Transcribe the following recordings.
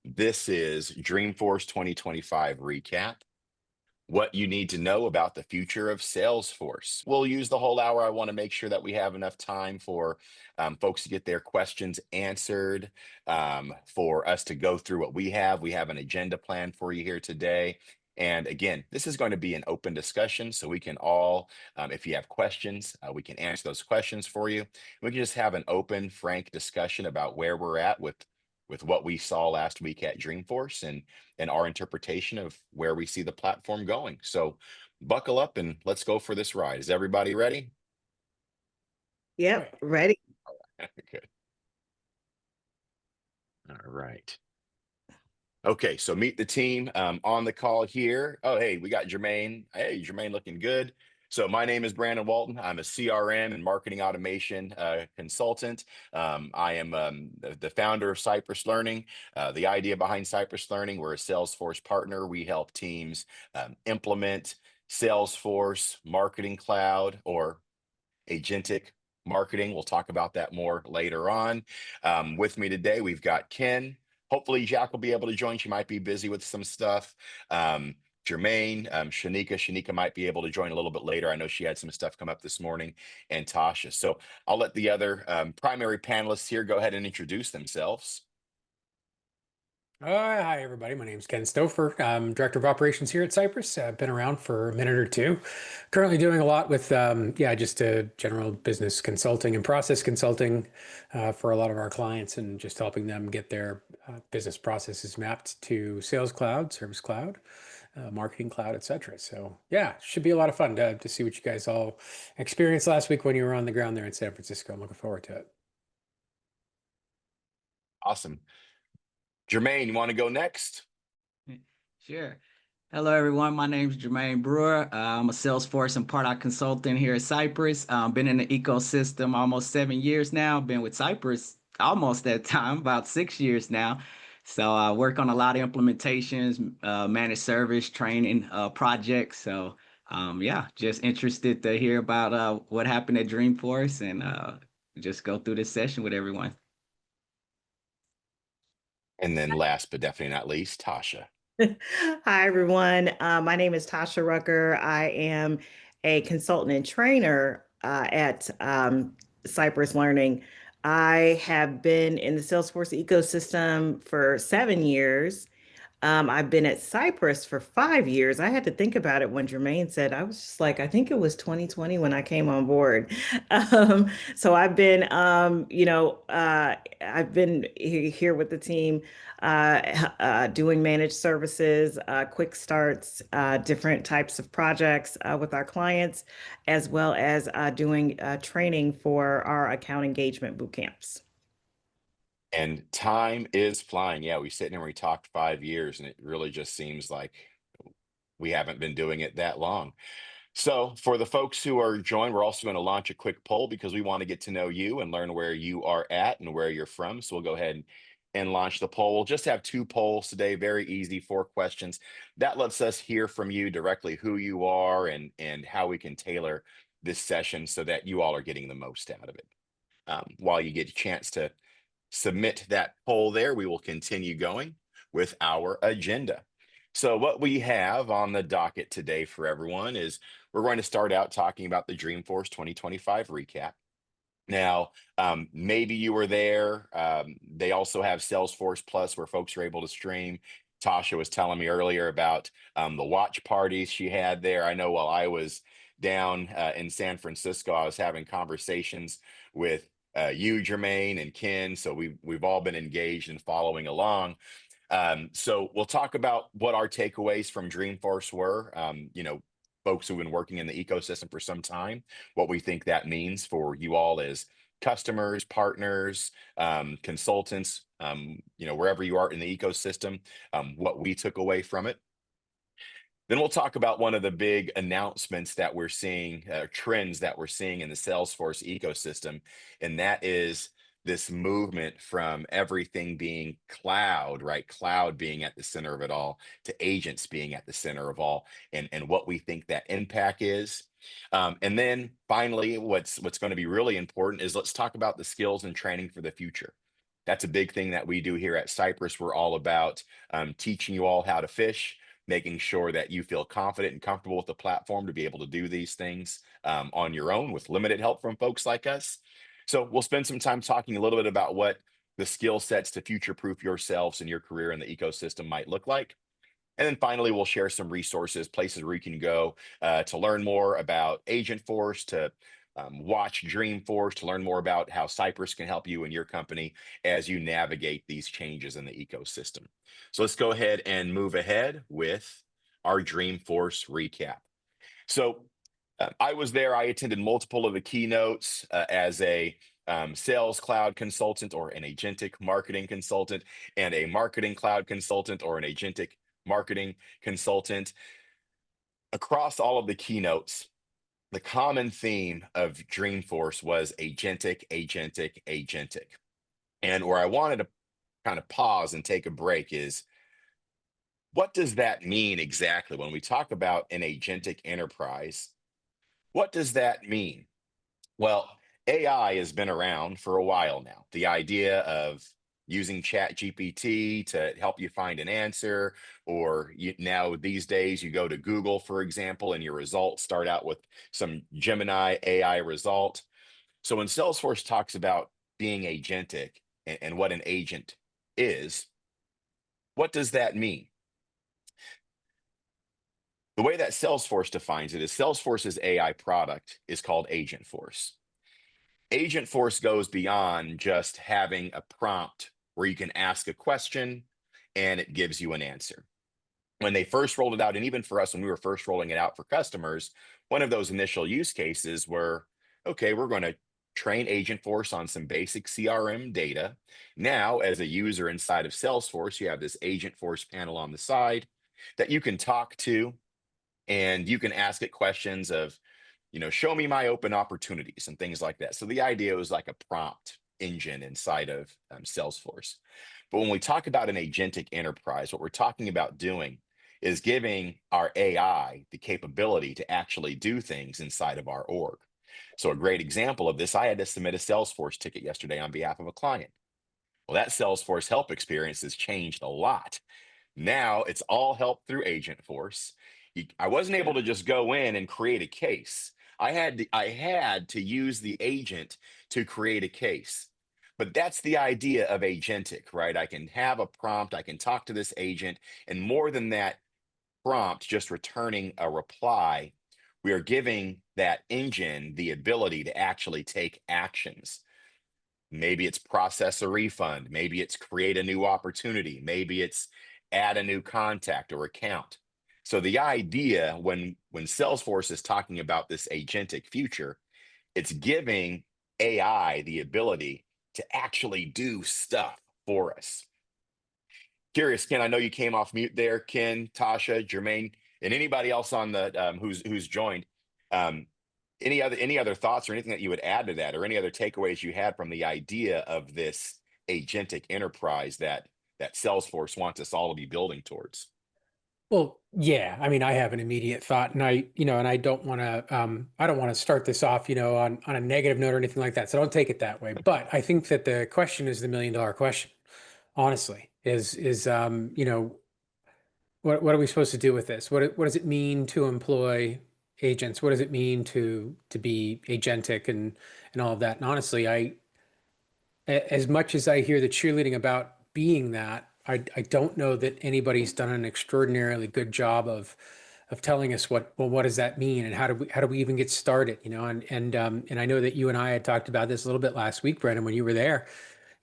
This is Dreamforce 2025 recap. What you need to know about the future of Salesforce. We'll use the whole hour. I want to make sure that we have enough time for folks to get their questions answered, for us to go through what we have. We have an agenda plan for you here today. And again, this is going to be an open discussion, so we can all, if you have questions, we can answer those questions for you. We can just have an open, frank discussion about where we're at with what we saw last week at Dreamforce and our interpretation of where we see the platform going. So buckle up and let's go for this ride. Is everybody ready? Yep, Right. ready. Good. All right. Okay, so meet the team on the call here. Oh, hey, we got Jermaine. Hey, Jermaine looking good. So my name is Brandon Walton. I'm a CRM and marketing automation consultant. I am the founder of Cypress Learning. The idea behind Cypress Learning, we're a Salesforce partner. We help teams implement Salesforce Marketing Cloud or agentic marketing. We'll talk about that more later on. With me today, we've got Ken. Hopefully, Jack will be able to join. She might be busy with some stuff. Jermaine, Shanika might be able to join a little bit later. I know she had some stuff come up this morning, and Tasha. So I'll let the other primary panelists here go ahead and introduce themselves. Hi, everybody. My name is Ken Stouffer. I'm Director of Operations here at Cypress. I've been around for a minute or two. Currently doing a lot with, just general business consulting and process consulting for a lot of our clients and just helping them get their business processes mapped to Sales Cloud, Service Cloud, Marketing Cloud, etc. So, yeah, should be a lot of fun to see what you guys all experienced last week when you were on the ground there in San Francisco. I'm looking forward to it. Awesome. Jermaine, you want to go next? Sure. Hello, everyone. My name is Jermaine Brewer. I'm a Salesforce and product consultant here at Cypress. Been in the ecosystem almost 7 years now. Been with Cypress almost that time, about 6 years now. So I work on a lot of implementations, managed service, training projects. So just interested to hear about what happened at Dreamforce and just go through this session with everyone. And then last but definitely not least, Tasha. Hi, everyone. My name is Tasha Rucker. I am a consultant and trainer at Cypress Learning. I have been in the Salesforce ecosystem for 7 years. I've been at Cypress for 5 years. I had to think about it when Jermaine said, I was just like, I think it was 2020 when I came on board. So I've been, I've been here with the team doing managed services, quick starts, different types of projects with our clients, as well as doing training for our account engagement boot camps. And time is flying. Yeah, we sit here and we talked 5 years, and it really just seems like we haven't been doing it that long. So, for the folks who are joined, we're also going to launch a quick poll because we want to get to know you and learn where you are at and where you're from. So, we'll go ahead and launch the poll. We'll just have two polls today, very easy, 4 questions. That lets us hear from you directly who you are and how we can tailor this session so that you all are getting the most out of it. While you get a chance to submit that poll there, we will continue going with our agenda. So what we have on the docket today for everyone is we're going to start out talking about the Dreamforce 2025 recap. Now, maybe you were there. They also have Salesforce Plus where folks are able to stream. Tasha was telling me earlier about the watch parties she had there. I know while I was down in San Francisco, I was having conversations with you, Jermaine, and Ken. So we've all been engaged and following along. So we'll talk about what our takeaways from Dreamforce were. Folks who've been working in the ecosystem for some time, what we think that means for you all as customers, partners, consultants, wherever you are in the ecosystem, what we took away from it. Then we'll talk about one of the big announcements that we're seeing, trends that we're seeing in the Salesforce ecosystem, and that is this movement from everything being cloud, right? Cloud being at the center of it all, to agents being at the center of all, and what we think that impact is. And then finally, what's going to be really important is let's talk about the skills and training for the future. That's a big thing that we do here at Cypress. We're all about teaching you all how to fish, making sure that you feel confident and comfortable with the platform to be able to do these things on your own with limited help from folks like us. So we'll spend some time talking a little bit about what the skill sets to future-proof yourselves and your career in the ecosystem might look like. And then finally, we'll share some resources, places where you can go to learn more about Agentforce, to watch Dreamforce, to learn more about how Cypress can help you and your company as you navigate these changes in the ecosystem. So let's go ahead and move ahead with our Dreamforce recap. So I was there. I attended multiple of the keynotes as a sales cloud consultant or an agentic marketing consultant, and a marketing cloud consultant or an agentic marketing consultant. Across all of the keynotes, the common theme of Dreamforce was agentic, agentic, agentic. And where I wanted to kind of pause and take a break is, what does that mean exactly when we talk about an agentic enterprise? What does that mean? Well, AI has been around for a while now. The idea of using Chat GPT to help you find an answer, or now these days you go to Google, for example, and your results start out with some Gemini AI result. So when Salesforce talks about being agentic and what an agent is, what does that mean? The way that Salesforce defines it is Salesforce's AI product is called Agentforce. Agentforce goes beyond just having a prompt where you can ask a question and it gives you an answer. When they first rolled it out, and even for us, when we were first rolling it out for customers, one of those initial use cases were, okay, we're going to train Agentforce on some basic CRM data. Now, as a user inside of Salesforce, you have this Agentforce panel on the side that you can talk to, and you can ask it questions of, show me my open opportunities and things like that. So the idea was like a prompt engine inside of Salesforce. But when we talk about an agentic enterprise, what we're talking about doing is giving our AI the capability to actually do things inside of our org. So a great example of this, I had to submit a Salesforce ticket yesterday on behalf of a client. Well, that Salesforce help experience has changed a lot. Now it's all help through Agentforce. I wasn't able to just go in and create a case. I had to use the agent to create a case. But that's the idea of agentic, right? I can have a prompt, I can talk to this agent, and more than that prompt, just returning a reply, we are giving that engine the ability to actually take actions. Maybe it's process a refund, maybe it's create a new opportunity, maybe it's add a new contact or account. So the idea when Salesforce is talking about this agentic future, it's giving AI the ability to actually do stuff for us. Curious, Ken, I know you came off mute there. Ken, Tasha, Jermaine, and anybody else on the who's joined. Um, any other thoughts or anything that you would add to that, or any other takeaways you had from the idea of this agentic enterprise that Salesforce wants us all to be building towards? Well, yeah, I mean, I have an immediate thought, and I don't want to start this off, on a negative note or anything like that. So don't take it that way. But I think that the question is the $1 million question, honestly, what are we supposed to do with this? What does it mean to employ agents? What does it mean to be agentic and all of that? And honestly, as much as I hear the cheerleading about being that, I don't know that anybody's done an extraordinarily good job of telling us what does that mean, and how do we even get started, and I know that you and I had talked about this a little bit last week, Brendan, when you were there,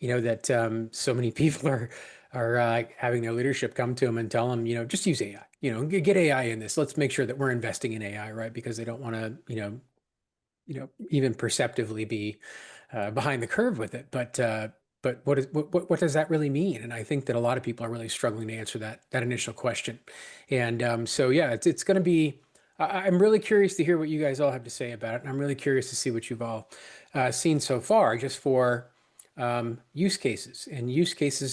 that so many people are having their leadership come to them and tell them, just use AI, get AI in this. Let's make sure that we're investing in AI, right? Because they don't want to, even perceptively be behind the curve with it. But what does that really mean? And I think that a lot of people are really struggling to answer that initial question. And so yeah, it's going to be. I'm really curious to hear what you guys all have to say about it, and I'm really curious to see what you've all seen so far, just for use cases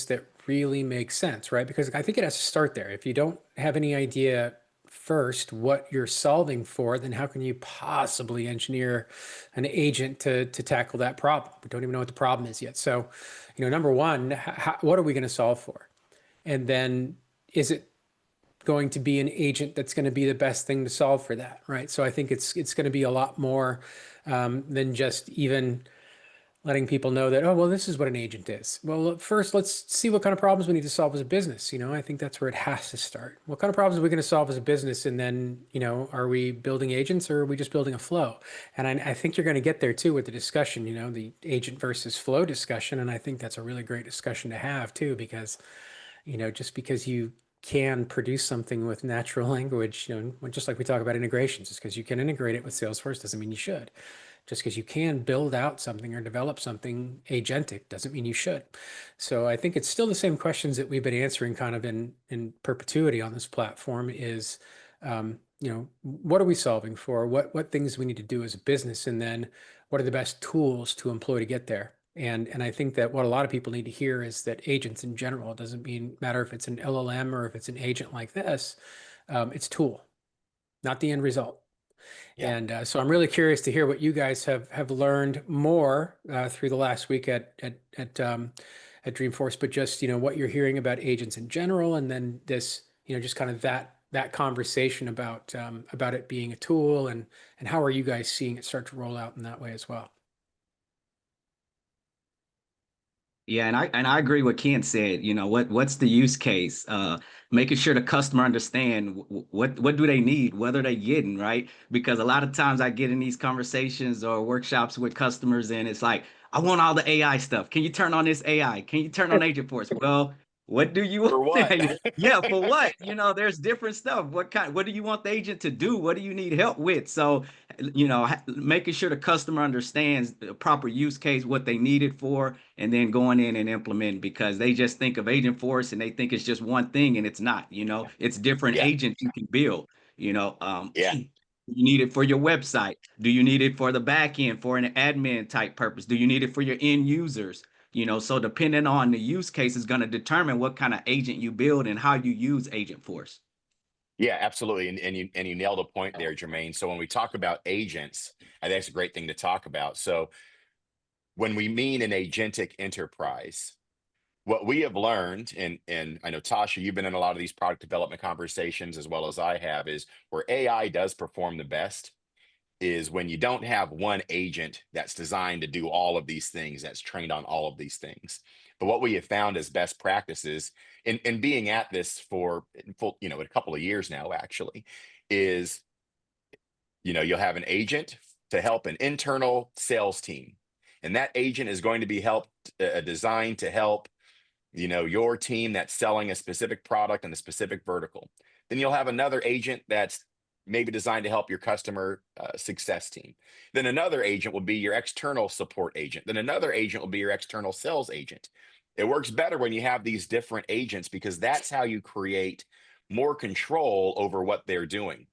that really make sense, right? Because I think it has to start there. If you don't have any idea first what you're solving for, then how can you possibly engineer an agent to tackle that problem? We don't even know what the problem is yet. So, number one, what are we going to solve for? And then is it going to be an agent that's going to be the best thing to solve for that, right? So I think it's going to be a lot more than just even letting people know that, oh, well, this is what an agent is. Well, first, let's see what kind of problems we need to solve as a business. I think that's where it has to start. What kind of problems are we going to solve as a business? And then, are we building agents or are we just building a flow? And I think you're going to get there too with the discussion, the agent versus flow discussion. And I think that's a really great discussion to have too, because, just because you can produce something with natural language, just like we talk about integrations, just because you can integrate it with Salesforce doesn't mean you should. Just because you can build out something or develop something agentic doesn't mean you should. So I think it's still the same questions that we've been answering kind of in perpetuity on this platform is, what are we solving for? What things we need to do as a business? And then what are the best tools to employ to get there? And I think that what a lot of people need to hear is that agents in general, it doesn't matter if it's an LLM or if it's an agent like this, it's tool, not the end result. Yeah. And so I'm really curious to hear what you guys have learned more through the last week at Dreamforce, but just what you're hearing about agents in general, and then this just kind of that conversation about it being a tool, and how are you guys seeing it start to roll out in that way as well? Yeah, and I agree what Kent said. What's the use case? Making sure the customer understand what do they need, what are they getting, right? Because a lot of times I get in these conversations or workshops with customers, and it's like, I want all the AI stuff. Can you turn on this AI? Can you turn on Agentforce? Well, what do you For want? what? Yeah, for what? There's different stuff. What do you want the agent to do? What do you need help with? So, making sure the customer understands the proper use case, what they need it for, and then going in and implementing, because they just think of Agentforce and they think it's just one thing, and it's not. It's different Yeah. agents you can build. Yeah. You need it for your website. Do you need it for the back end for an admin type purpose? Do you need it for your end users? So depending on the use case is going to determine what kind of agent you build and how you use Agentforce. Yeah, absolutely. And you nailed a point there, Jermaine. So when we talk about agents, I think that's a great thing to talk about. So when we mean an agentic enterprise, what we have learned, and I know Tasha, you've been in a lot of these product development conversations as well as I have, is where AI does perform the best is when you don't have one agent that's designed to do all of these things, that's trained on all of these things. But what we have found as best practices in being at this for a couple of years now, actually, is you'll have an agent to help an internal sales team. And that agent is going to be designed to help your team that's selling a specific product in a specific vertical. Then you'll have another agent that's maybe designed to help your customer success team. Then another agent will be your external support agent. Then another agent will be your external sales agent. It works better when you have these different agents because that's how you create more control over what they're doing.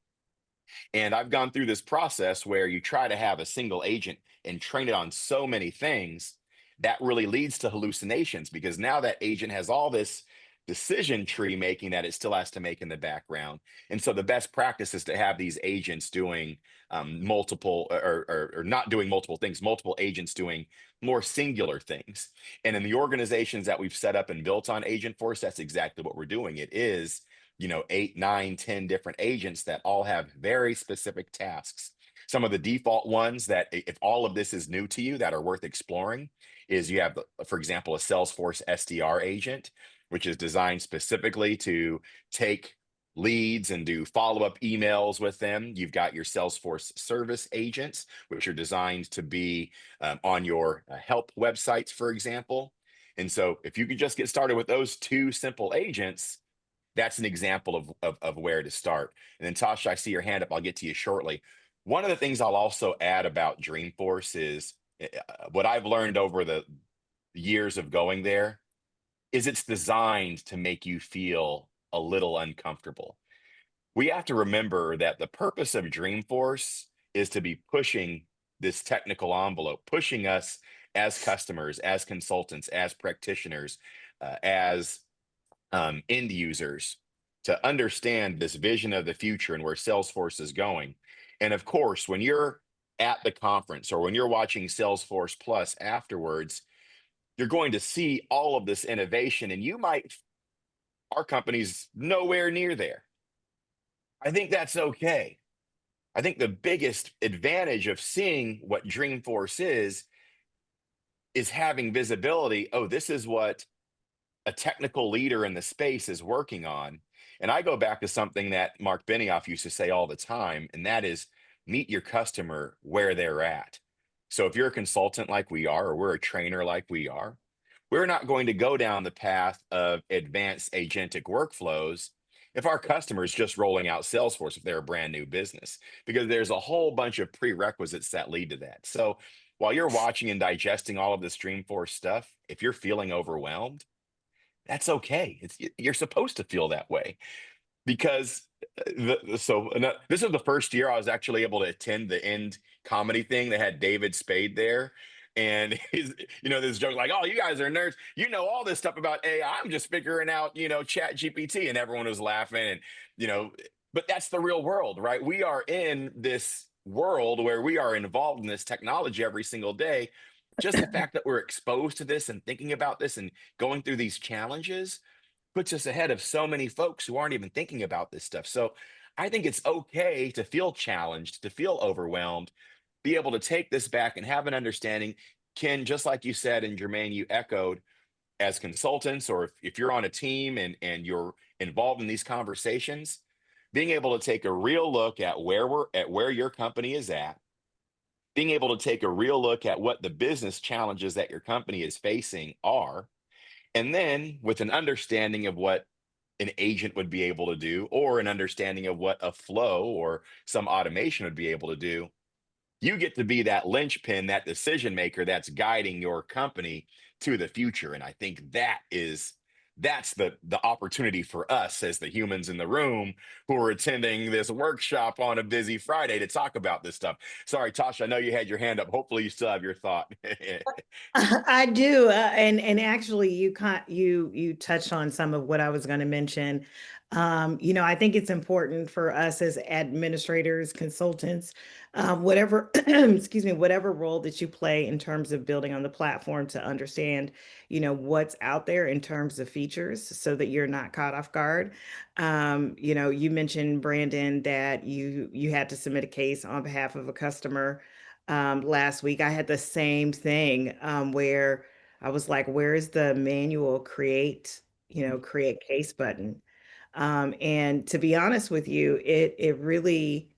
And I've gone through this process where you try to have a single agent and train it on so many things that really leads to hallucinations because now that agent has all this decision tree making that it still has to make in the background. And so the best practice is to have these agents doing multiple or not doing multiple things, multiple agents doing more singular things. And in the organizations that we've set up and built on Agentforce, that's exactly what we're doing. It is 8, 9, 10 different agents that all have very specific tasks. Some of the default ones that if all of this is new to you that are worth exploring is you have, for example, a Salesforce SDR agent, which is designed specifically to take leads and do follow-up emails with them. You've got your Salesforce service agents, which are designed to be on your help websites, for example. And so if you could just get started with those two simple agents, that's an example of where to start. And then Tasha, I see your hand up. I'll get to you shortly. One of the things I'll also add about Dreamforce is what I've learned over the years of going there is it's designed to make you feel a little uncomfortable. We have to remember that the purpose of Dreamforce is to be pushing this technical envelope, pushing us as customers, as consultants, as practitioners, as end users to understand this vision of the future and where Salesforce is going. And of course, when you're at the conference or when you're watching Salesforce Plus afterwards, you're going to see all of this innovation, and our company's nowhere near there. I think that's okay. I think the biggest advantage of seeing what Dreamforce is having visibility. Oh, this is what a technical leader in the space is working on. And I go back to something that Mark Benioff used to say all the time, and that is meet your customer where they're at. So if you're a consultant like we are, or we're a trainer like we are, we're not going to go down the path of advanced agentic workflows if our customer is just rolling out Salesforce, if they're a brand new business, because there's a whole bunch of prerequisites that lead to that. So while you're watching and digesting all of this Dreamforce stuff, if you're feeling overwhelmed, that's okay. You're supposed to feel that way because this is the first year I was actually able to attend the end comedy thing. They had David Spade there. And this joke like, oh, you guys are nerds. You know all this stuff about AI. I'm just figuring out, Chat GPT. And everyone was laughing. And, but that's the real world, right? We are in this world where we are involved in this technology every single day. Just the fact that we're exposed to this and thinking about this and going through these challenges puts us ahead of so many folks who aren't even thinking about this stuff. So I think it's okay to feel challenged, to feel overwhelmed, be able to take this back and have an understanding. Ken, just like you said, and Jermaine, you echoed, as consultants, or if you're on a team and you're involved in these conversations, being able to take a real look at where your company is at, being able to take a real look at what the business challenges that your company is facing are, and then with an understanding of what an agent would be able to do, or an understanding of what a flow or some automation would be able to do, you get to be that linchpin, that decision maker that's guiding your company to the future. And I think that's the opportunity for us as the humans in the room who are attending this workshop on a busy Friday to talk about this stuff. Sorry, Tasha, I know you had your hand up. Hopefully you still have your thought. I do, and actually, you touched on some of what I was going to mention. I think it's important for us as administrators, consultants, whatever, excuse me, whatever role that you play in terms of building on the platform to understand, what's out there in terms of features, so that you're not caught off guard. You mentioned, Brandon, that you had to submit a case on behalf of a customer last week. I had the same thing where I was like, where's the manual create case button? And to be honest with you, it really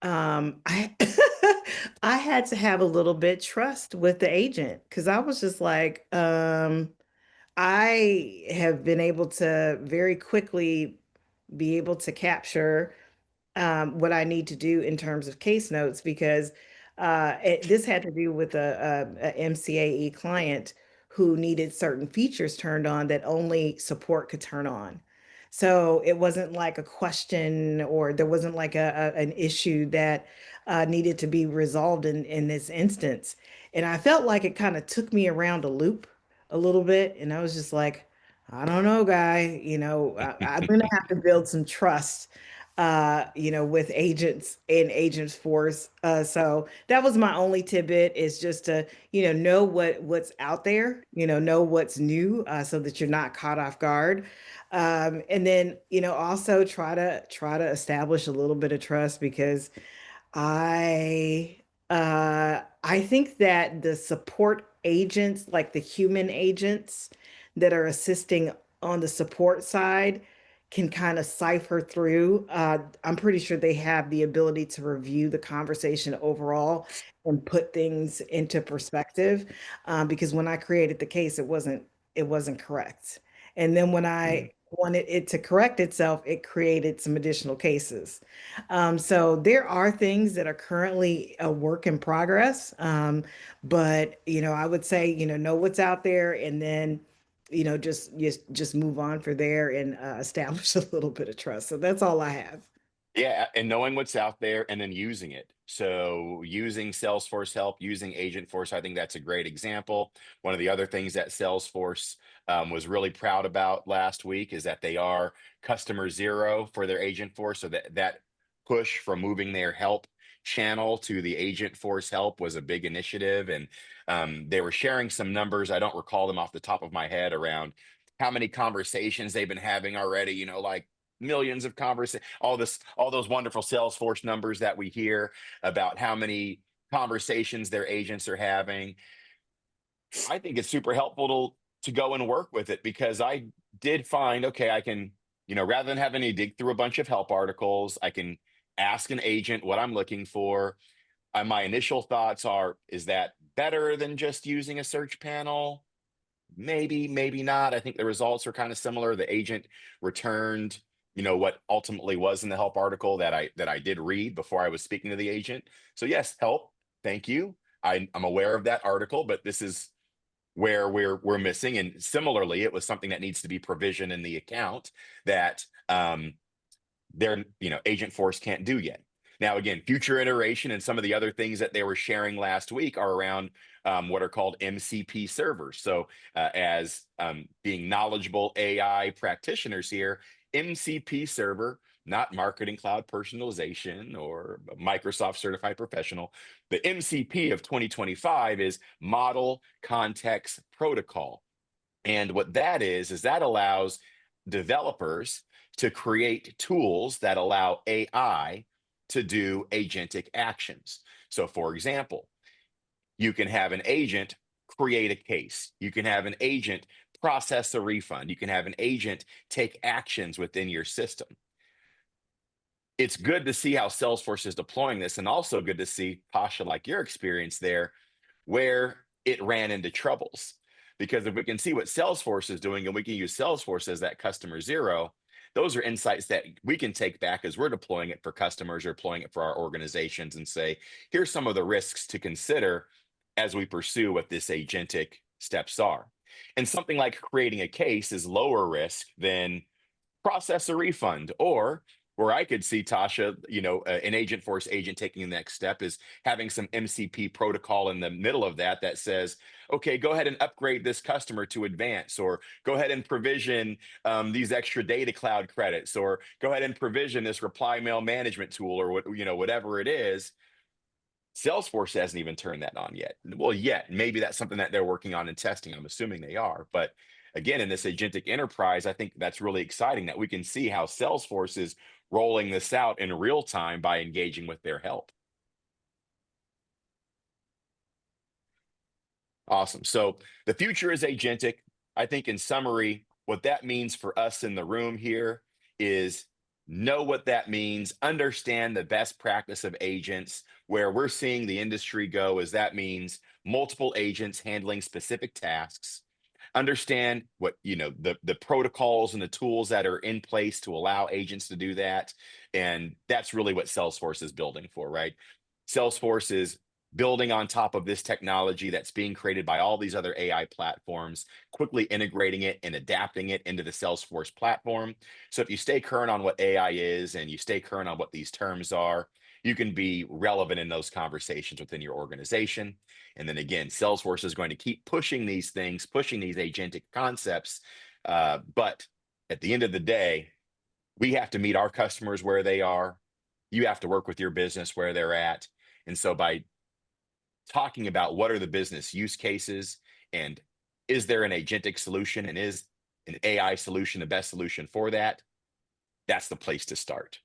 I I had to have a little bit trust with the agent, because I was just like, I have been able to very quickly be able to capture what I need to do in terms of case notes, because this had to do with a MCAE client who needed certain features turned on that only support could turn on. So it wasn't like a question, or there wasn't like an issue that needed to be resolved in this instance. And I felt like it kind of took me around a loop a little bit. And I was just like, I don't know, guy, I'm going to have to build some trust with agents and agents force. So that was my only tidbit, is just to, know what's out there, know what's new, so that you're not caught off guard. And then, also try to establish a little bit of trust, because I I think that the support agents, like the human agents that are assisting on the support side, can kind of cipher through. I'm pretty sure they have the ability to review the conversation overall and put things into perspective. Because when I created the case, it wasn't correct. And then when Mm. I wanted it to correct itself, it created some additional cases. So there are things that are currently a work in progress. But I would say, know what's out there, and then, just move on for there, and establish a little bit of trust. So that's all I have. Yeah, and knowing what's out there and then using it. So using Salesforce Help, using Agentforce, I think that's a great example. One of the other things that Salesforce was really proud about last week is that they are customer zero for their Agentforce. So that push from moving their help channel to the Agentforce Help was a big initiative. And they were sharing some numbers. I don't recall them off the top of my head around how many conversations they've been having already, like millions of conversations, all those wonderful Salesforce numbers that we hear about how many conversations their agents are having. I think it's super helpful to go and work with it, because I did find, okay, I can, rather than having to dig through a bunch of help articles, I can ask an agent what I'm looking for. My initial thoughts are, is that better than just using a search panel? Maybe, maybe not. I think the results are kind of similar. The agent returned, what ultimately was in the help article that I did read before I was speaking to the agent. So yes, help. Thank you. I'm aware of that article, but this is where we're missing. And similarly, it was something that needs to be provisioned in the account that their agent force can't do yet. Now, again, future iteration and some of the other things that they were sharing last week are around what are called MCP servers. So as being knowledgeable AI practitioners here, MCP server, not marketing cloud personalization or Microsoft certified professional. The MCP of 2025 is model context protocol. And what that is that allows developers to create tools that allow AI to do agentic actions. So, for example, you can have an agent create a case, you can have an agent process a refund, you can have an agent take actions within your system. It's good to see how Salesforce is deploying this, and also good to see, Pasha, like your experience there, where it ran into troubles. Because if we can see what Salesforce is doing and we can use Salesforce as that customer zero, those are insights that we can take back as we're deploying it for customers or deploying it for our organizations and say, here's some of the risks to consider as we pursue what this agentic steps are. And something like creating a case is lower risk than process a refund. Or where I could see, Tasha, an Agentforce agent taking the next step is having some MCP protocol in the middle of that says, okay, go ahead and upgrade this customer to advance, or go ahead and provision these extra data cloud credits, or go ahead and provision this reply mail management tool, or whatever it is. Salesforce hasn't even turned that on yet. Well, yet, maybe that's something that they're working on and testing. I'm assuming they are. But again, in this agentic enterprise, I think that's really exciting that we can see how Salesforce is rolling this out in real time by engaging with their help. Awesome. So the future is agentic. I think in summary, what that means for us in the room here is know what that means, understand the best practice of agents. Where we're seeing the industry go is that means multiple agents handling specific tasks. Understand what, the protocols and the tools that are in place to allow agents to do that. And that's really what Salesforce is building for, right? Salesforce is building on top of this technology that's being created by all these other AI platforms, quickly integrating it and adapting it into the Salesforce platform. So if you stay current on what AI is and you stay current on what these terms are, you can be relevant in those conversations within your organization. And then again, Salesforce is going to keep pushing these things, pushing these agentic concepts. But at the end of the day, we have to meet our customers where they are. You have to work with your business where they're at. And so by talking about what are the business use cases and is there an agentic solution and is an AI solution the best solution for that, that's the place to start.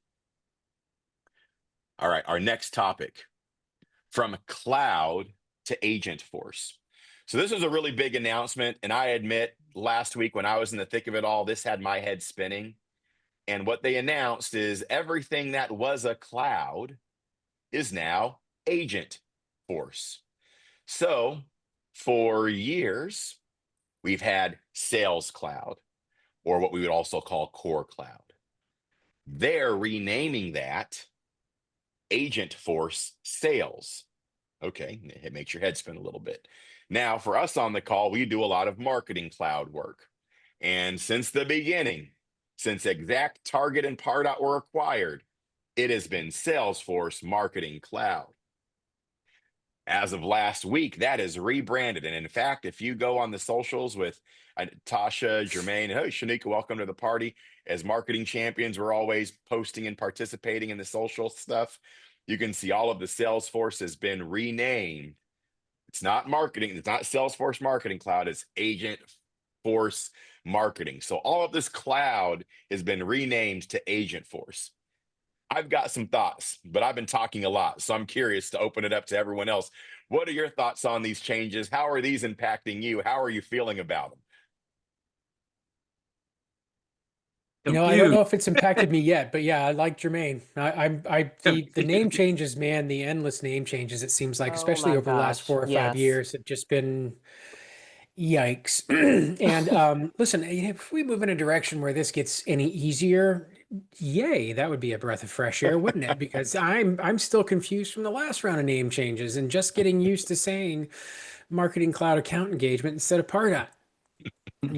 All right, our next topic, from cloud to Agentforce. So this was a really big announcement, and I admit last week when I was in the thick of it all, this had my head spinning. And what they announced is everything that was a cloud is now Agentforce. So for years, we've had Sales Cloud, or what we would also call Core Cloud. They're renaming that Agentforce Sales. Okay, it makes your head spin a little bit. Now, for us on the call, we do a lot of marketing cloud work. And since the beginning, since Exact, Target, and Pardot were acquired, It has been Salesforce Marketing Cloud. As of last week, that is rebranded. And in fact, if you go on the socials with Tasha, Jermaine, hey, Shonica, welcome to the party. As marketing champions, we're always posting and participating in the social stuff. You can see all of the Salesforce has been renamed. It's not marketing. It's not Salesforce Marketing Cloud. It's Agent Force Marketing. So all of this cloud has been renamed to Agent Force. I've got some thoughts, but I've been talking a lot. So I'm curious to open it up to everyone else. What are your thoughts on these changes? How are these impacting you? How are you feeling about them? I don't know Confused. if it's impacted me yet, but yeah, I like Jermaine. The name changes, man, the endless name changes, it seems like, Oh especially my over the last gosh. 4 or 5 years, have just been yikes. And listen, if we move in a direction where this gets any easier, yay, that would be a breath of fresh air, wouldn't it? Because I'm still confused from the last round of name changes and just getting used to saying Marketing Cloud Account Engagement instead of Pardot.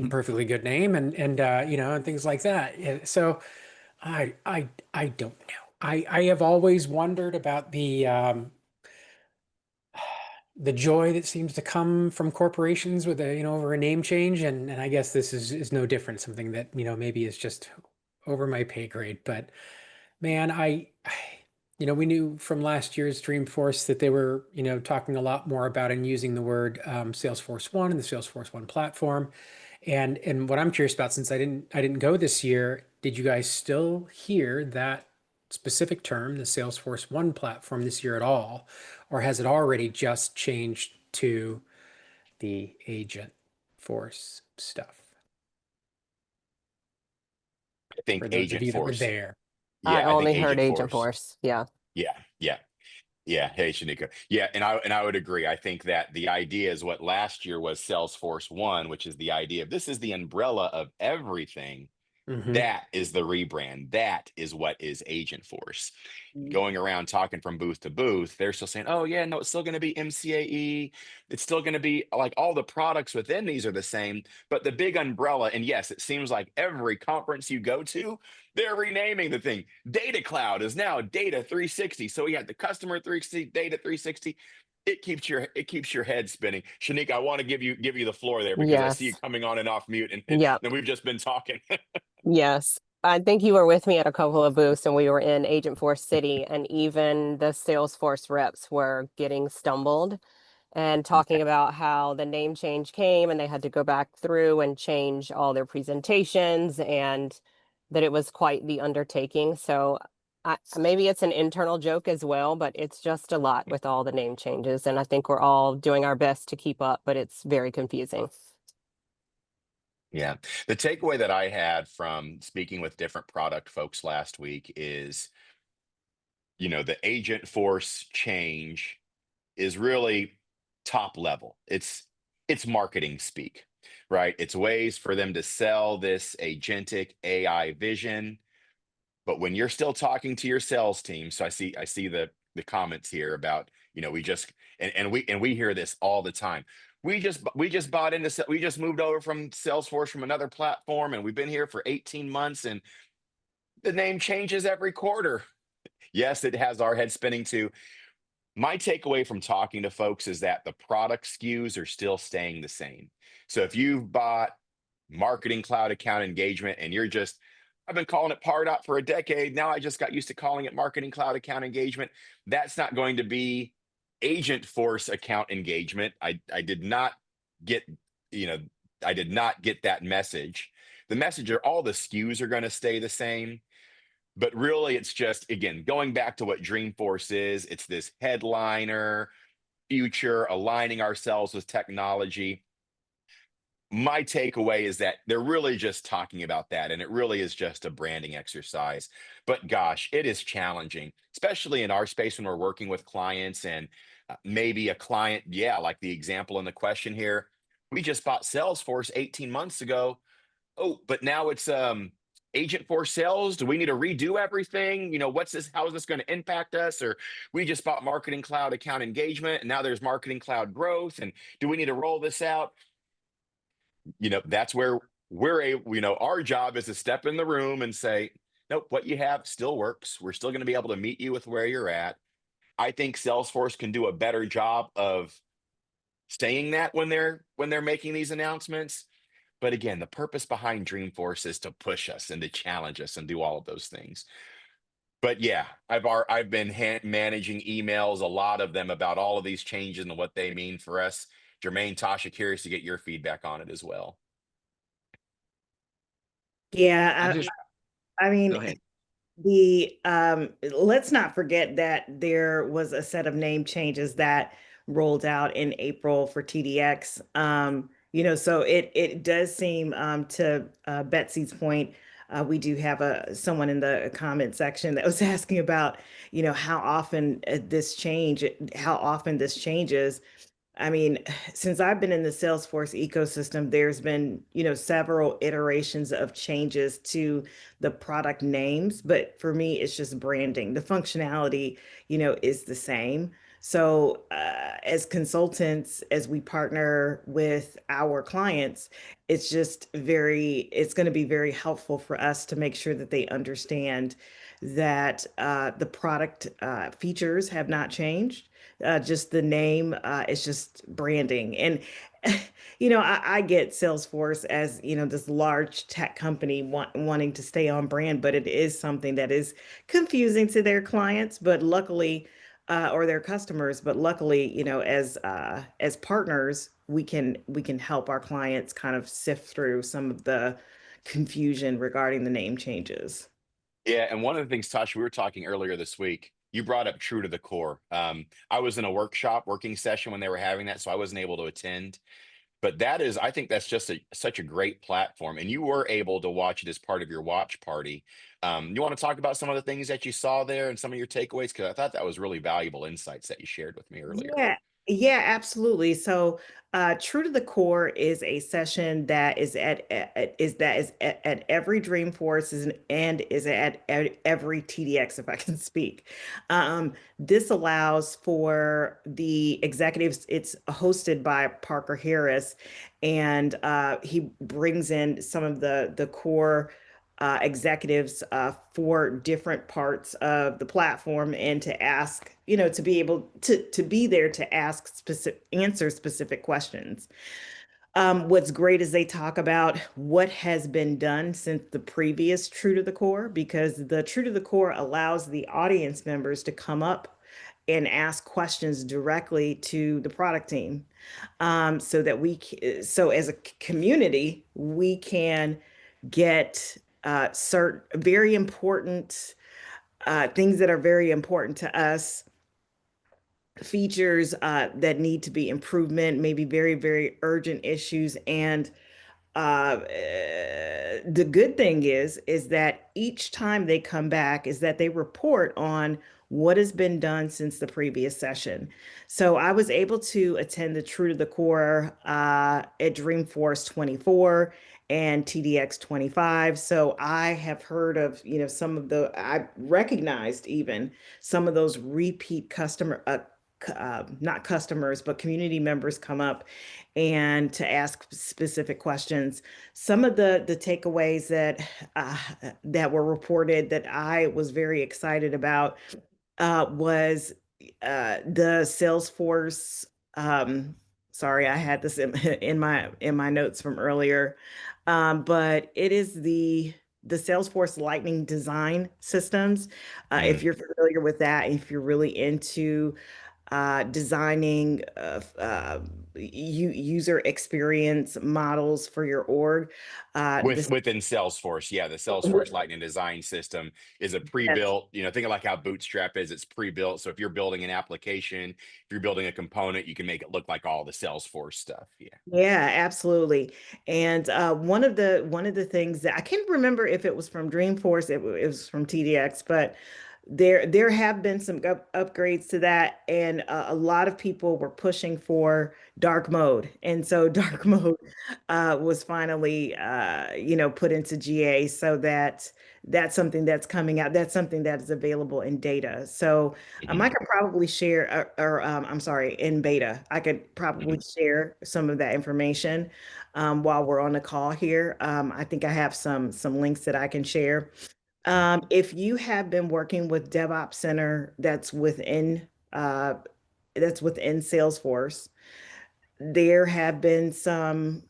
Perfectly good name, and and things like that. So I don't know. I have always wondered about the joy that seems to come from corporations with over a name change, and I guess this is no different. Something that maybe is just over my pay grade. But man, we knew from last year's Dreamforce that they were talking a lot more about and using the word Salesforce One and the Salesforce One platform. And what I'm curious about, since I didn't go this year, did you guys still hear that specific term, the Salesforce One platform, this year at all, or has it already just changed to the Agent Force stuff? I think For those of Agent you that were Force. there. I Yeah, I think only heard Agent Agent Force. Force. Yeah. Yeah, yeah. Yeah, hey Shanika. Yeah, and I would agree. I think that the idea is what last year was Salesforce One, which is the idea of this is the umbrella of everything. Hmm. That is the rebrand. That is what is Agent Force. Going around talking from booth to booth, they're still saying, "Oh yeah, no, it's still going to be MCAE. It's still going to be like all the products within these are the same, but the big umbrella." And yes, it seems like every conference you go to, they're renaming the thing. Data Cloud is now Data 360. So we had the Customer 360, Data 360. It keeps your head spinning. Shanique, I want to give you the floor there because I see you Yes. coming on and off mute, Yep. and we've just been talking. Yes. I think you were with me at a couple of booths and we were in Agent Force City, and even the Salesforce reps were getting stumbled and talking about how the name change came and they had to go back through and change all their presentations, and that it was quite the undertaking. So maybe it's an internal joke as well, but it's just a lot with all the name changes. And I think we're all doing our best to keep up, but it's very confusing. Yeah. The takeaway that I had from speaking with different product folks last week is, the agent force change is really top level. It's marketing speak, right? It's ways for them to sell this agentic AI vision. But when you're still talking to your sales team, so I see the comments here about, we just and we hear this all the time. We just bought into we just moved over from Salesforce from another platform, and we've been here for 18 months, and the name changes every quarter. Yes, it has our head spinning too. My takeaway from talking to folks is that the product SKUs are still staying the same. So if you've bought Marketing Cloud Account Engagement and I've been calling it Pardot for a decade. Now I just got used to calling it Marketing Cloud Account Engagement. That's not going to be Agent Force Account Engagement. I did not get, you know, I did not get that message. The message are all the SKUs are going to stay the same. But really, it's just, again, going back to what Dreamforce is, it's this headliner, future, aligning ourselves with technology. My takeaway is that they're really just talking about that, and it really is just a branding exercise. But gosh, it is challenging, especially in our space when we're working with clients and maybe a client, yeah, like the example in the question here. We just bought Salesforce 18 months ago. Oh, but now it's agent for sales. Do we need to redo everything? What's this? How is this going to impact us? Or we just bought Marketing Cloud Account Engagement and now there's Marketing Cloud Growth. And do we need to roll this out? That's where we're able, our job is to step in the room and say, nope, what you have still works. We're still going to be able to meet you with where you're at. I think Salesforce can do a better job of saying that when they're making these announcements. But again, the purpose behind Dreamforce is to push us and to challenge us and do all of those things. But yeah, I've been managing emails, a lot of them about all of these changes and what they mean for us. Jermaine, Tasha, curious to get your feedback on it as well. I Yeah, just I go mean, ahead. let's not forget that there was a set of name changes that rolled out in April for TDX. So it does seem, to Betsy's point, we do have someone in the comment section that was asking about, how often this changes. I mean, since I've been in the Salesforce ecosystem, there's been, several iterations of changes to the product names, but for me, it's just branding. The functionality, is the same. So, as consultants, as we partner with our clients, it's going to be very helpful for us to make sure that they understand that the product features have not changed, just the name is just branding. And I get Salesforce as this large tech company wanting to stay on brand, but it is something that is confusing to their clients, but luckily, or their customers, but luckily, as partners, we can help our clients kind of sift through some of the confusion regarding the name changes. Yeah, and one of the things, Tosh, we were talking earlier this week, you brought up true to the core. I was in a working session when they were having that, so I wasn't able to attend. But I think that's just such a great platform, and you were able to watch it as part of your watch party. You want to talk about some of the things that you saw there and some of your takeaways? Because I thought that was really valuable insights that you shared with me earlier. Yeah, yeah, absolutely. So, True to the Core is a session that is at every Dreamforce and is at every TDX, if I can speak. This allows for the executives. It's hosted by Parker Harris, and he brings in some of the core executives for different parts of the platform, and to ask, to be able to be there to answer specific questions. What's great is they talk about what has been done since the previous True to the Core, because the True to the Core allows the audience members to come up and ask questions directly to the product team, so that so as a community, we can get certain very important things that are very important to us, features that need to be improvement, maybe very, very urgent issues. And the good thing is that each time they come back, is that they report on what has been done since the previous session. So I was able to attend the True to the Core at Dreamforce 24 and TDX 25. So I have heard of, I recognized even some of those repeat not customers, but community members come up and to ask specific questions. Some of the takeaways that were reported that I was very excited about was the Salesforce. Sorry, I had this in my notes from earlier, but it is the Salesforce Lightning Design Systems. If Mm. you're familiar with that, if you're really into designing user experience models for your org. This Within Salesforce, yeah, the Salesforce Lightning Design System is a Yes. pre-built, think of like how Bootstrap is, it's pre-built. So if you're building an application, if you're building a component, you can make it look like all the Salesforce stuff. Yeah. Yeah, absolutely. And one of the things that I can't remember if it was from Dreamforce, it was from TDX, but there have been some upgrades to that, and a lot of people were pushing for dark mode, and so dark mode was finally put into GA, so that's something that's coming out. That's something that is available in data. So Mhm, I could probably share, or I'm sorry, in beta, I could probably mhm. share some of that information while we're on the call here. I think I have some links that I can share. If you have been working with DevOps Center uh, that's within Salesforce, there have been some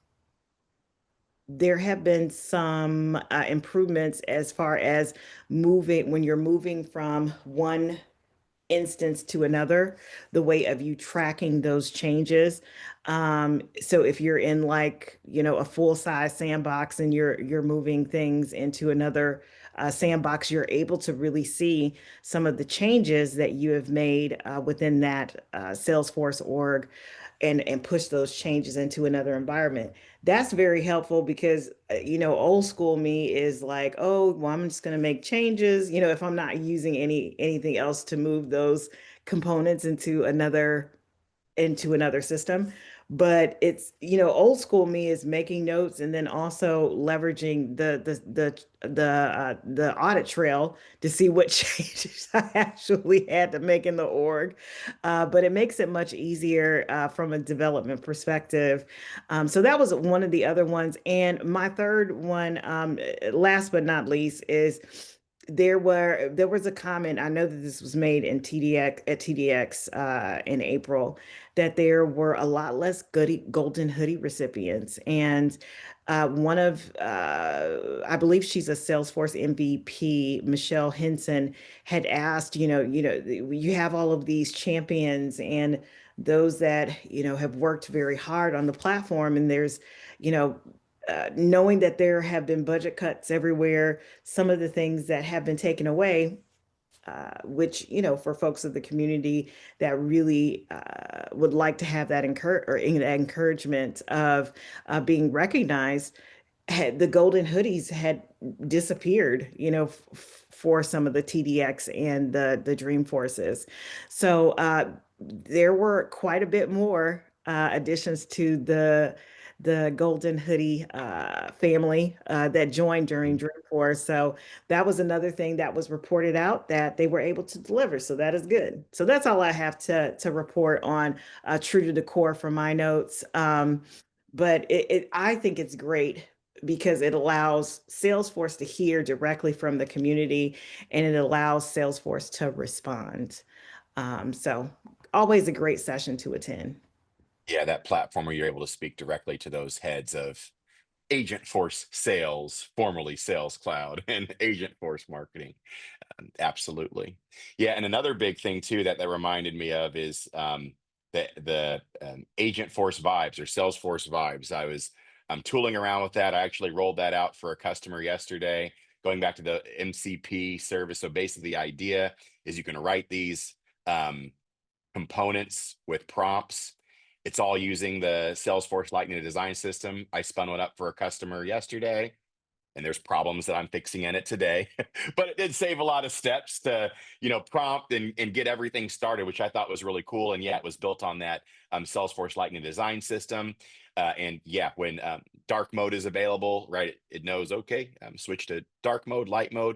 improvements as far as moving when you're moving from one instance to another, the way of you tracking those changes. So if you're in like, a full size sandbox and you're moving things into another sandbox, you're able to really see some of the changes that you have made within that Salesforce org and push those changes into another environment. That's very helpful because old school me is like, oh, well, I'm just going to make changes, if I'm not using anything else to move those components into another system. But it's, old school me is making notes and then also leveraging the audit trail to see what changes I actually had to make in the org. But it makes it much easier from a development perspective. So that was one of the other ones. And my third one, last but not least, is there was a comment. I know that this was made in TDX in April, that there were a lot less golden hoodie recipients. And I believe she's a Salesforce MVP, Michelle Henson, had asked, you have all of these champions and those that, have worked very hard on the platform. And there's, you know, knowing that there have been budget cuts everywhere, some of the things that have been taken away, which, for folks of the community that really would like to have that encouragement of being recognized, the golden hoodies had disappeared, for some of the TDX and the Dreamforces. So there were quite a bit more additions to the golden hoodie family that joined during Dreamforce. So that was another thing that was reported out that they were able to deliver. So that is good. So that's all I have to report on true to the core for my notes. But I think it's great because it allows Salesforce to hear directly from the community and it allows Salesforce to respond. So always a great session to attend. Yeah, that platform where you're able to speak directly to those heads of Agentforce Sales, formerly Sales Cloud, and Agentforce Marketing. Absolutely. Yeah, and another big thing too that reminded me of is the Agentforce vibes or Salesforce vibes. I was tooling around with that. I actually rolled that out for a customer yesterday, going back to the MCP service. So basically, the idea is you can write these components with prompts. It's all using the Salesforce Lightning Design System. I spun one up for a customer yesterday, and there's problems that I'm fixing in it today. But it did save a lot of steps to, prompt and get everything started, which I thought was really cool. And yeah, it was built on that Salesforce Lightning Design System. And yeah, when dark mode is available, right, it knows, okay, switch to dark mode, light mode.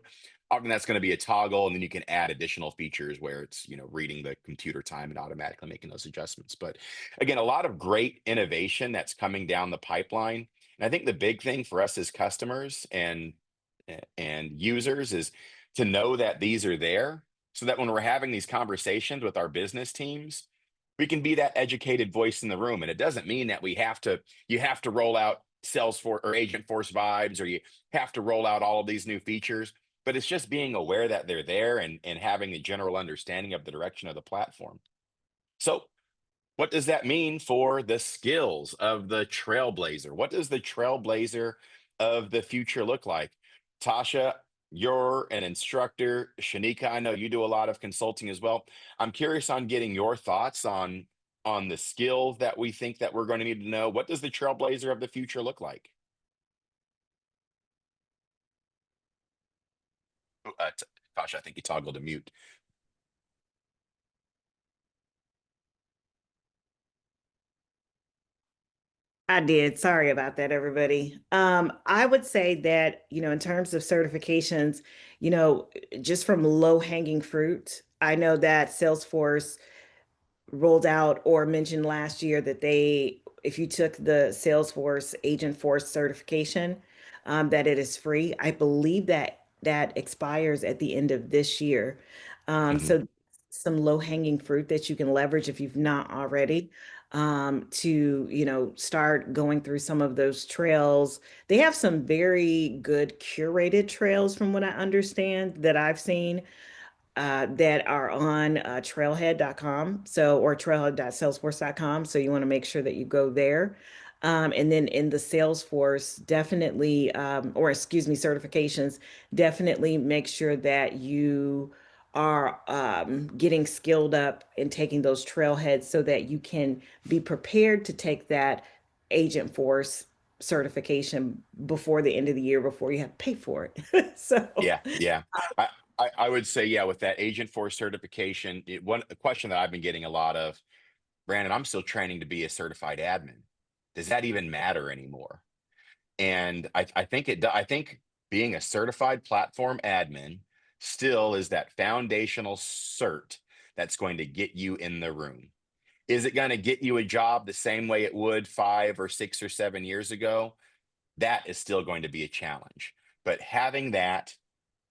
Often that's going to be a toggle, and then you can add additional features where it's, reading the computer time and automatically making those adjustments. But again, a lot of great innovation that's coming down the pipeline. And I think the big thing for us as customers and users is to know that these are there so that when we're having these conversations with our business teams, we can be that educated voice in the room. And it doesn't mean that you have to roll out Salesforce or Agentforce vibes, or you have to roll out all of these new features, but it's just being aware that they're there and having a general understanding of the direction of the platform. So what does that mean for the skills of the trailblazer? What does the trailblazer of the future look like? Tasha, you're an instructor. Shanika, I know you do a lot of consulting as well. I'm curious on getting your thoughts on the skills that we think that we're going to need to know. What does the trailblazer of the future look like? Tasha, I think you toggled to mute. I did. Sorry about that, everybody. I would say that, in terms of certifications, just from low hanging fruit, I know that Salesforce rolled out or mentioned last year that if you took the Salesforce Agentforce certification, that it is free. I believe that that expires at the end of this year. Mhm. So some low-hanging fruit that you can leverage if you've not already, to, start going through some of those trails. They have some very good curated trails from what I understand that I've seen, that are on trailhead.com, or trailhead.salesforce.com. So you want to make sure that you go there. And then in the Salesforce, definitely, or excuse me, certifications, definitely make sure that you are getting skilled up and taking those trailheads so that you can be prepared to take that Agent Force certification before the end of the year, before you have to pay for it. So, Yeah, yeah. I, I would say, yeah, with that Agentforce certification, one a question that I've been getting a lot of, Brandon, I'm still training to be a certified admin. Does that even matter anymore? And I think I think being a certified platform admin still is that foundational cert that's going to get you in the room. Is it going to get you a job the same way it would 5 or 6 or 7 years ago? That is still going to be a challenge. But having that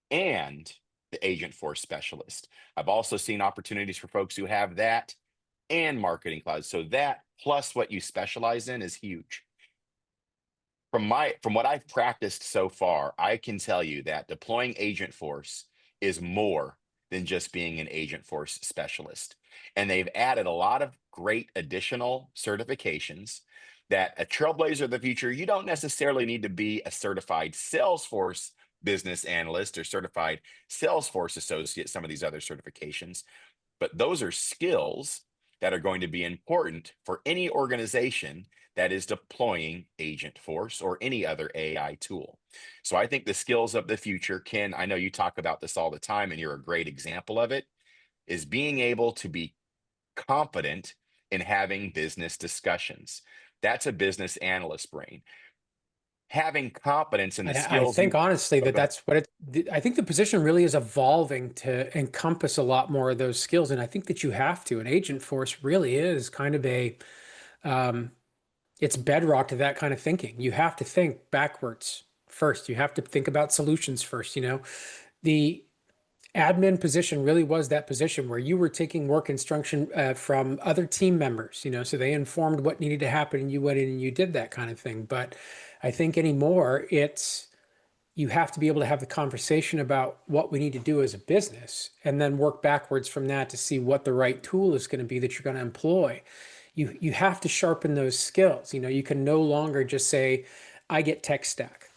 and the agent force specialist, I've also seen opportunities for folks who have that and marketing cloud. So that plus what you specialize in is huge. From what I've practiced so far, I can tell you that deploying agent force is more than just being an agent force specialist. And they've added a lot of great additional certifications that a trailblazer of the future, you don't necessarily need to be a certified Salesforce business analyst or certified Salesforce associate, some of these other certifications, but those are skills that are going to be important for any organization that is deploying Agent Force or any other AI tool. So I think the skills of the future can, I know you talk about this all the time, and you're a great example of it, is being able to be confident in having business discussions. That's a business analyst brain. Having confidence in the I skills think you, honestly oh, that go ahead. that's what I think the position really is evolving to encompass a lot more of those skills. And I think that you have to. An agent force really is kind of um, it's bedrock to that kind of thinking. You have to think backwards first. You have to think about solutions first. The admin position really was that position where you were taking work instruction from other team members, so they informed what needed to happen and you went in and you did that kind of thing. But I think anymore, you have to be able to have the conversation about what we need to do as a business and then work backwards from that to see what the right tool is going to be that you're going to employ. You have to sharpen those skills. You can no longer just say, I get tech stack.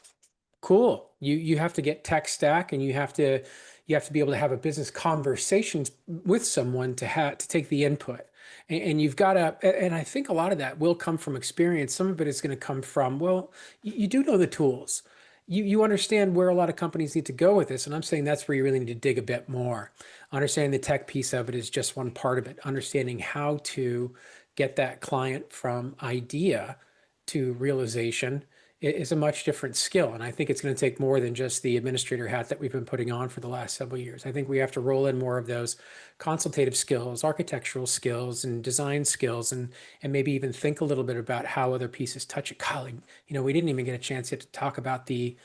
Cool. You have to get tech stack, and you have to be able to have a business conversation with someone to take the input. And you've got to, and I think a lot of that will come from experience. Some of it is going to come from, well, you do know the tools. You understand where a lot of companies need to go with this. And I'm saying that's where you really need to dig a bit more. Understanding the tech piece of it is just one part of it. Understanding how to get that client from idea to realization is a much different skill. And I think it's going to take more than just the administrator hat that we've been putting on for the last several years. I think we have to roll in more of those consultative skills, architectural skills, and design skills, and maybe even think a little bit about how other pieces touch it. Colleague, we didn't even get a chance yet to talk about the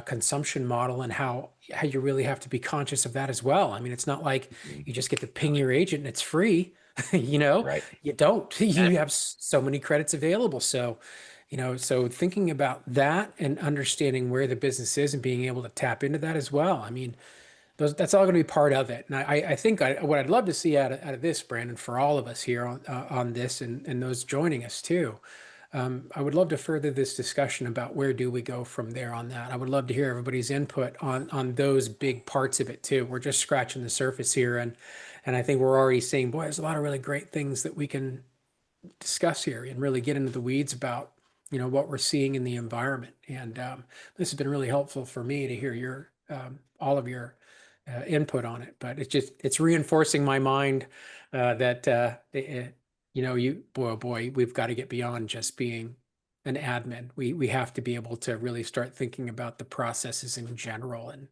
consumption model and how you really have to be conscious of that as well. I mean, it's not like Mhm. you just get to ping your agent and it's free. You know, Right. you don't. You have so many credits available. So thinking about that and understanding where the business is and being able to tap into that as well. I mean, that's all going to be part of it. And I think what I'd love to see out of this, Brandon, for all of us here on this and those joining us too. I would love to further this discussion about where do we go from there on that. I would love to hear everybody's input on those big parts of it too. We're just scratching the surface here, and I think we're already seeing, boy, there's a lot of really great things that we can discuss here and really get into the weeds about what we're seeing in the environment. And this has been really helpful for me to hear your all of your input on it. But it's reinforcing my mind that you boy oh boy, we've got to get beyond just being an admin. We have to be able to really start thinking about the processes in general and Yeah.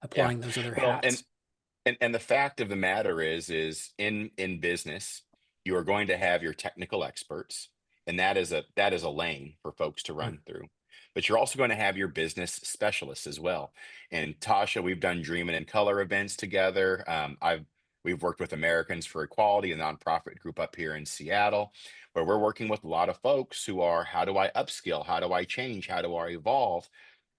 applying those other Well, and hats. and the fact of the matter is in business, you are going to have your technical experts, and that is a lane for folks to Mm. run through. but you're also going to have your business specialists as well. And Tasha, we've done Dreaming in Color events together. We've worked with Americans for Equality, a nonprofit group up here in Seattle, where we're working with a lot of folks who are, how do I upskill? How do I change? How do I evolve?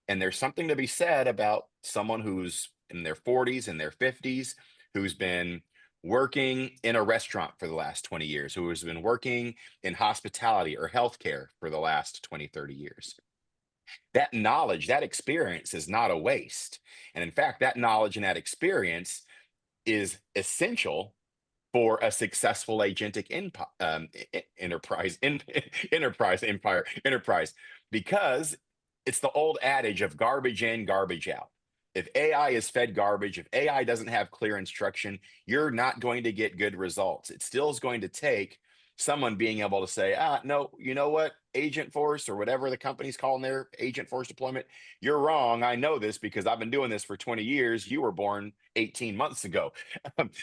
And there's something to be said about someone who's in their 40s and their 50s, who's been working in a restaurant for the last 20 years, who has been working in hospitality or healthcare for the last 20, 30 years. That knowledge, that experience is not a waste. And in fact, that knowledge and that experience is essential for a successful agentic enterprise, because it's the old adage of garbage in, garbage out. If AI is fed garbage, if AI doesn't have clear instruction, you're not going to get good results. It still is going to take someone being able to say, no, you know what, Agentforce or whatever the company's calling their Agentforce deployment, you're wrong. I know this because I've been doing this for 20 years. You were born 18 months ago.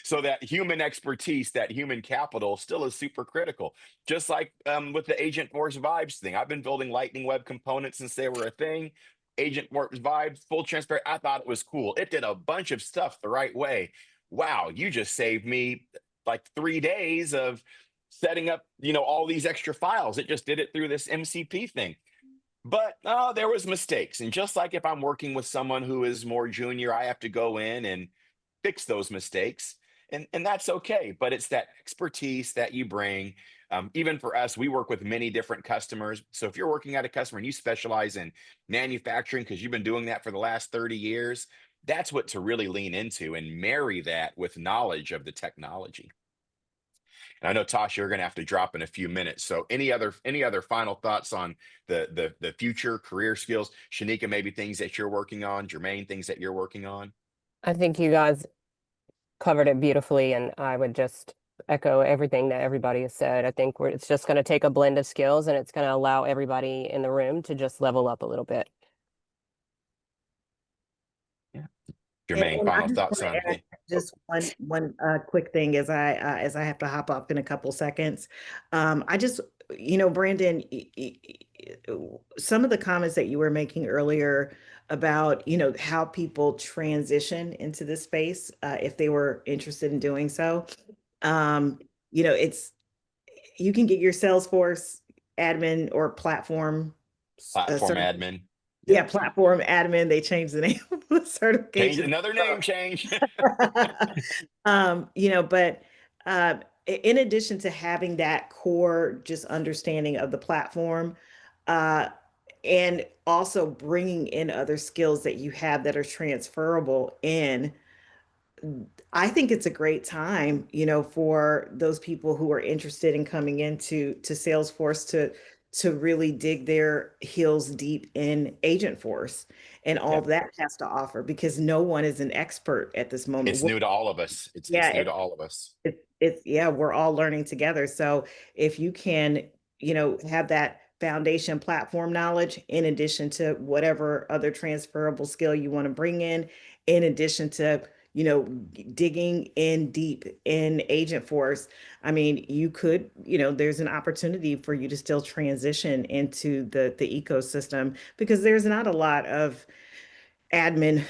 So that human expertise, that human capital still is super critical. Just like with the Agentforce Vibes thing. I've been building Lightning Web components since they were a thing. Agentforce Vibes, full transparent. I thought it was cool. It did a bunch of stuff the right way. Wow, you just saved me like 3 days of setting up, all these extra files. It just did it through this MCP thing. But there was mistakes. And just like if I'm working with someone who is more junior, I have to go in and fix those mistakes. And that's okay. But it's that expertise that you bring. Even for us, we work with many different customers. So if you're working at a customer and you specialize in manufacturing because you've been doing that for the last 30 years, that's what to really lean into and marry that with knowledge of the technology. And I know, Tasha, you're going to have to drop in a few minutes. So any other final thoughts on the future career skills? Shonica, maybe things that you're working on. Jermaine, things that you're working on. I think you guys covered it beautifully, and I would just echo everything that everybody has said. I think it's just going to take a blend of skills, and it's going to allow everybody in the room to just level up a little bit. Yeah. Jermaine, final thoughts on just one quick thing as I have to hop off in a couple seconds. I just, Brandon, some of the comments that you were making earlier about, how people transition into this space, if they were interested in doing so. It's, you can get your Salesforce admin or platform admin. Yeah, platform admin. They changed the name of the certification. Another name change. But in addition to having that core just understanding of the platform, and also bringing in other skills that you have that are transferable in, I think it's a great time, for those people who are interested in coming into Salesforce to really dig their heels deep in Agentforce and all that has to offer, because no one is an expert at this moment. It's new to all of us. It's new to all of us. We're all learning together. So if you can, have that foundation platform knowledge in addition to whatever other transferable skill you want to bring in addition to, digging in deep in Agentforce, I mean, you could, there's an opportunity for you to still transition into the ecosystem, because there's not a lot of admin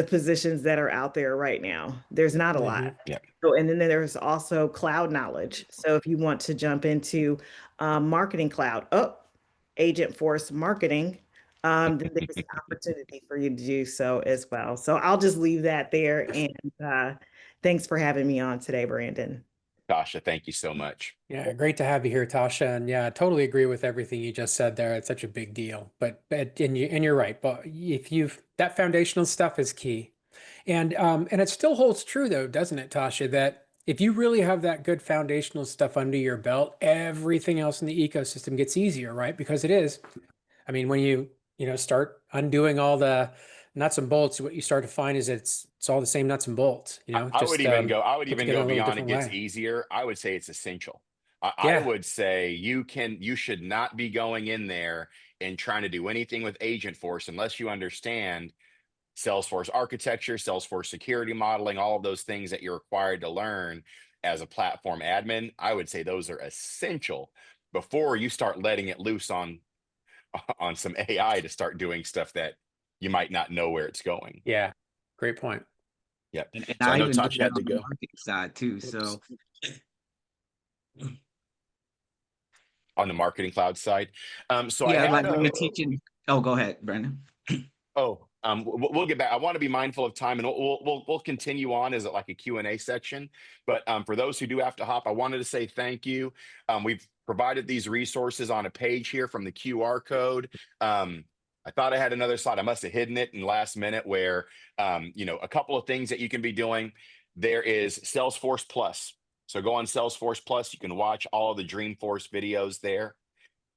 positions that are out there right now. There's not a lot. Yeah. So, and then there's also cloud knowledge. So if you want to jump into marketing cloud, Agentforce marketing, then there's an opportunity for you to do so as well. So I'll just leave that there. And thanks for having me on today, Brandon. Tasha, thank you so much. Yeah, great to have you here, Tasha. And yeah, I totally agree with everything you just said there. It's such a big deal. And you're right. But that foundational stuff is key. And it still holds true though, doesn't it, Tasha, that if you really have that good foundational stuff under your belt, everything else in the ecosystem gets easier, right? Because it is. I mean, when you start undoing all the nuts and bolts, what you start to find is it's all the same nuts and bolts. I would even go beyond it gets way. easier. I would say it's essential. I Yeah. would say you should not be going in there and trying to do anything with Agentforce unless you understand Salesforce architecture, Salesforce security modeling, all of those things that you're required to learn as a platform admin. I would say those are essential before you start letting it loose on on some AI to start doing stuff that you might not know where it's going. Yeah, great point. Yep. And So I I know even do Tasha that had to on the go. marketing side too. Oops. So On the Marketing Cloud side. So I yeah, had like when a, you're teaching. Oh, go ahead, Brandon. we'll get back. I want to be mindful of time, and we'll continue on as like a Q&A section. But for those who do have to hop, I wanted to say thank you. We've provided these resources on a page here from the QR code. I thought I had another slide. I must have hidden it in the last minute. Where a couple of things that you can be doing. There is Salesforce Plus. So go on Salesforce Plus. You can watch all of the Dreamforce videos there.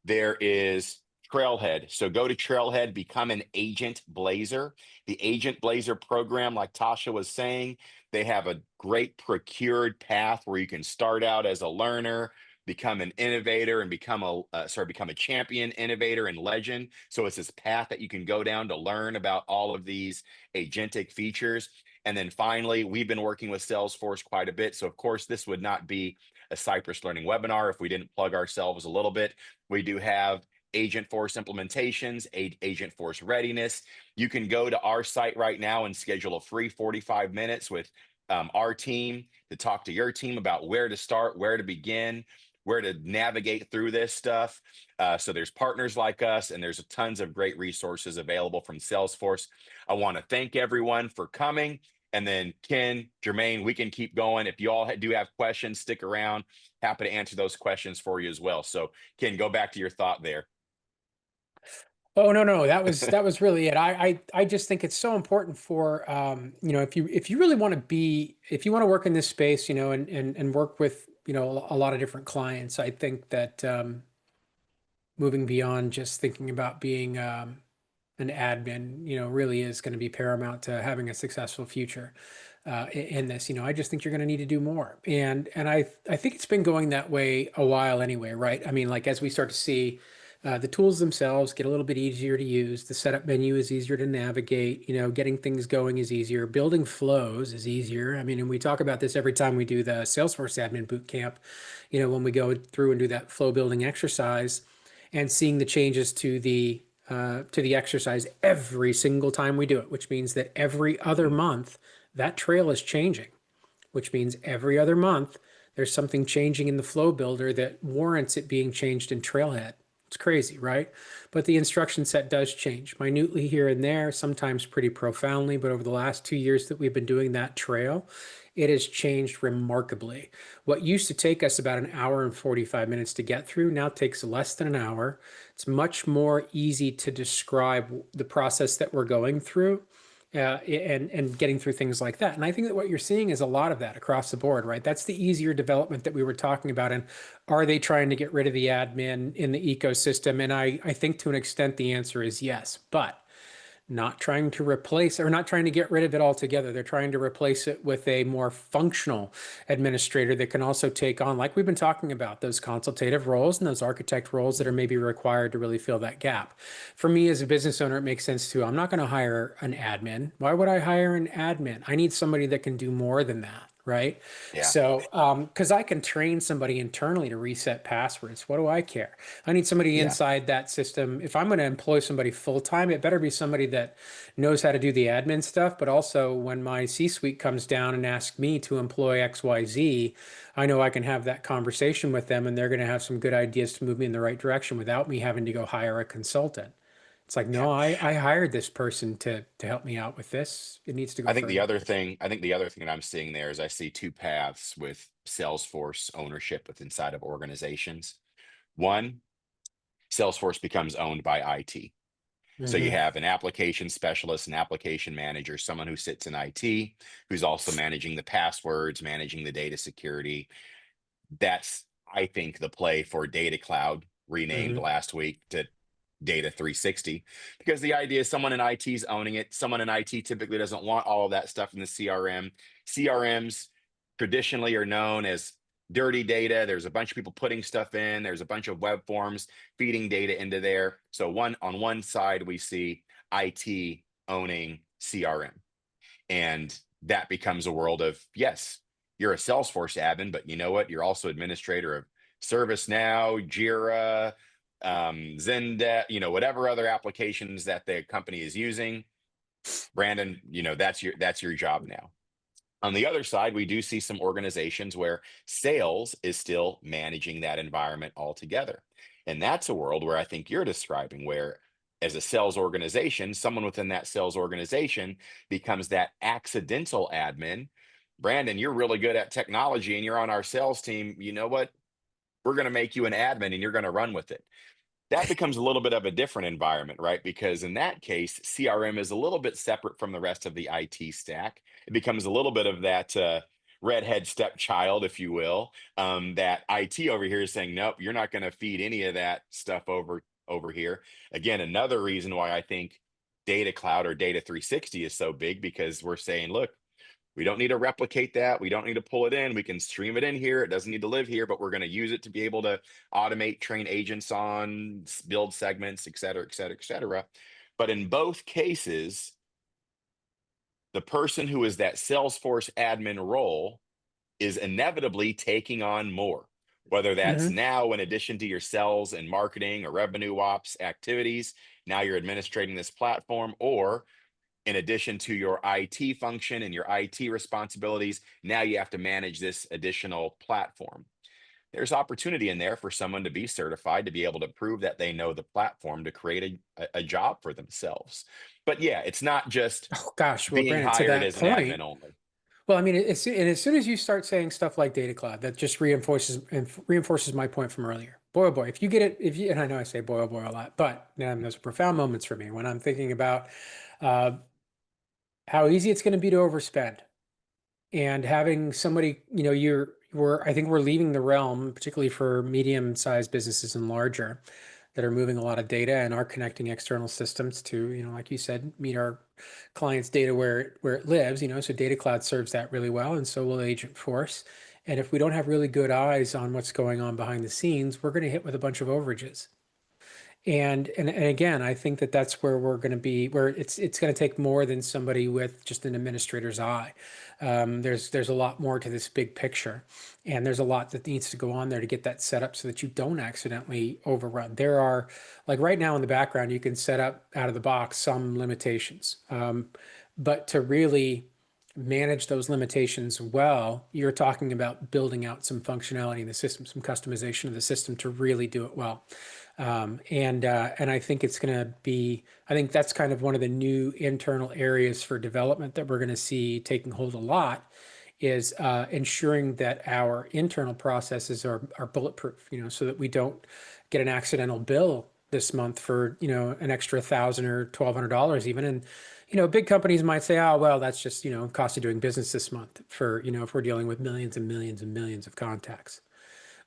There is Trailhead. So go to Trailhead, become an Agent Blazer. The Agent Blazer program, like Tasha was saying, they have a great procured path where you can start out as a learner, become an innovator, and become a champion, innovator, and legend. So it's this path that you can go down to learn about all of these agentic features. And then finally, we've been working with Salesforce quite a bit. So of course, this would not be a Cypress Learning webinar if we didn't plug ourselves a little bit. We do have Agentforce implementations, Agentforce readiness. You can go to our site right now and schedule a free 45 minutes with our team to talk to your team about where to start, where to begin, where to navigate through this stuff. So there's partners like us, and there's tons of great resources available from Salesforce. I want to thank everyone for coming. And then Ken, Jermaine, we can keep going. If you all do have questions, stick around. Happy to answer those questions for you as well. So Ken, go back to your thought there. Oh, no, that was really it. I just think it's so important for if you really want to if you want to work in this space, and work with, a lot of different clients. I think that moving beyond just thinking about being an admin, really is going to be paramount to having a successful future in this. I just think you're going to need to do more, and I think it's been going that way a while anyway, right? I mean, like as we start to see the tools themselves get a little bit easier to use, the setup menu is easier to navigate, getting things going is easier, building flows is easier. I mean, and we talk about this every time we do the Salesforce Admin Boot Camp, when we go through and do that flow building exercise and seeing the changes to the exercise every single time we do it, which means that every other month that trail is changing, which means every other month there's something changing in the flow builder that warrants it being changed in Trailhead. It's crazy, right? But the instruction set does change minutely here and there, sometimes pretty profoundly. But over the last 2 years that we've been doing that trail, it has changed remarkably. What used to take us about an hour and 45 minutes to get through now takes less than an hour. It's much more easy to describe the process that we're going through. And getting through things like that. And I think that what you're seeing is a lot of that across the board, right? That's the easier development that we were talking about. And are they trying to get rid of the admin in the ecosystem? And I think to an extent the answer is yes, but not trying to replace or not trying to get rid of it altogether. They're trying to replace it with a more functional administrator that can also take on, like we've been talking about, those consultative roles and those architect roles that are maybe required to really fill that gap. For me as a business owner, it makes sense too. I'm not going to hire an admin. Why would I hire an admin? I need somebody that can do more than that. Right. Yeah. So, because I can train somebody internally to reset passwords. What do I care? I need somebody inside that system. If I'm going to employ somebody full time, it better be somebody that knows how to do the admin stuff. But also, when my C-suite comes down and asks me to employ XYZ, I know I can have that conversation with them, and they're going to have some good ideas to move me in the right direction without me having to go hire a consultant. It's like, no, I hired this person to help me out with this. It needs to go I think the further. other thing that I'm seeing there is I see two paths with Salesforce ownership with inside of organizations. One, Salesforce becomes owned by IT. So you Mhm. have an application specialist, an application manager, someone who sits in IT, who's also managing the passwords, managing the data security. That's, I think, the play for Data Cloud, renamed Mhm. last week to Data 360, because the idea is someone in IT is owning it. Someone in IT typically doesn't want all of that stuff in the CRM. CRMs traditionally are known as dirty data. There's a bunch of people putting stuff in. There's a bunch of web forms feeding data into there. So on one side, we see IT owning CRM. And that becomes a world of, yes, you're a Salesforce admin, but you know what? You're also administrator of ServiceNow, Jira, Zendesk, whatever other applications that the company is using. Brandon, that's your job now. On the other side, we do see some organizations where sales is still managing that environment altogether. And that's a world where I think you're describing, where as a sales organization, someone within that sales organization becomes that accidental admin. Brandon, you're really good at technology and you're on our sales team. You know what? We're going to make you an admin and you're going to run with it. That becomes a little bit of a different environment, right? Because in that case, CRM is a little bit separate from the rest of the IT stack. It becomes a little bit of that redhead stepchild, if you will. That IT over here is saying, nope, you're not going to feed any of that stuff over here. Again, another reason why I think Data Cloud or Data 360 is so big, because we're saying, look, we don't need to replicate that. We don't need to pull it in. We can stream it in here. It doesn't need to live here, but we're going to use it to be able to automate, train agents on, build segments, et cetera, et cetera, et cetera. But in both cases, the person who is that Salesforce admin role is inevitably taking on more, whether that's now in addition to your sales and marketing or revenue ops activities, now you're administrating this platform, or in addition to your IT function and your IT responsibilities, now you have to manage this additional platform. There's opportunity in there for someone to be certified, to be able to prove that they know the platform, to create a job for themselves. But yeah, it's not just Oh gosh, well, being Brandon, to hired that as an point, admin only. well, I mean, and as soon as you start saying stuff like Data Cloud, that just reinforces my point from earlier. Boy, oh boy, if you get it, and I know I say boy, oh boy a lot, but those are profound moments for me when I'm thinking about uh, how easy it's going to be to overspend, and having somebody, I think we're leaving the realm, particularly for medium-sized businesses and larger, that are moving a lot of data and are connecting external systems to, like you said, meet our clients' data where it lives, so Data Cloud serves that really well, and so will Agentforce. And if we don't have really good eyes on what's going on behind the scenes, we're going to hit with a bunch of overages. And again, I think that that's where we're going to be, where it's going to take more than somebody with just an administrator's eye. There's a lot more to this big picture, and there's a lot that needs to go on there to get that set up so that you don't accidentally overrun. There are, like right now in the background, you can set up out of the box some limitations, but to really manage those limitations well, you're talking about building out some functionality in the system, some customization of the system to really do it well. And I think it's going to be, I think that's kind of one of the new internal areas for development that we're going to see taking hold a lot, is ensuring that our internal processes are bulletproof, so that we don't get an accidental bill this month for, an extra $1,000 or $1,200 even. And, big companies might say, oh, well, that's just, cost of doing business this month for, if we're dealing with millions and millions and millions of contacts.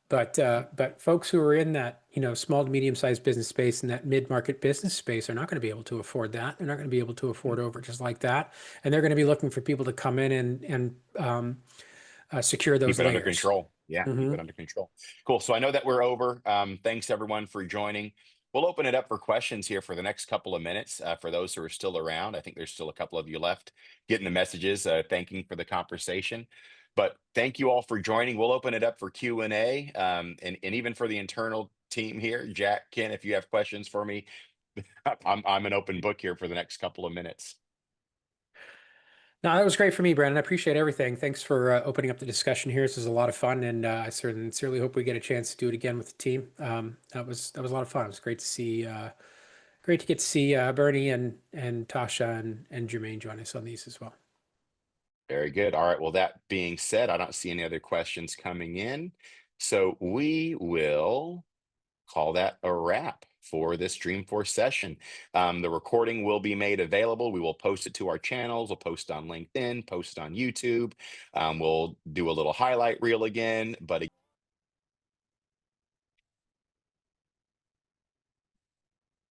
But folks who are in that, small to medium-sized business space and that mid-market business space are not going to be able to afford that. They're not going to be able to afford overages like that. And they're going to be looking for people to come in and secure those Keep it under layers. control. Yeah, keep it under control. Cool. So I know that we're over. Thanks everyone for joining. We'll open it up for questions here for the next couple of minutes. For those who are still around, I think there's still a couple of you left getting the messages, thanking for the conversation. But thank you all for joining. We'll open it up for Q&A, and even for the internal team here. Jack, Ken, if you have questions for me, I'm an open book here for the next couple of minutes. No, that was great for me, Brandon. I appreciate everything. Thanks for opening up the discussion here. This was a lot of fun, and I sincerely hope we get a chance to do it again with the team. That was a lot of fun. It was great to see, great to get to see Bernie and Tasha and Jermaine join us on these as well. Very good. All right. Well, that being said, I don't see any other questions coming in. So we will call that a wrap for this Dreamforce session. The recording will be made available. We will post it to our channels. We'll post on LinkedIn, post it on YouTube. We'll do a little highlight reel again. But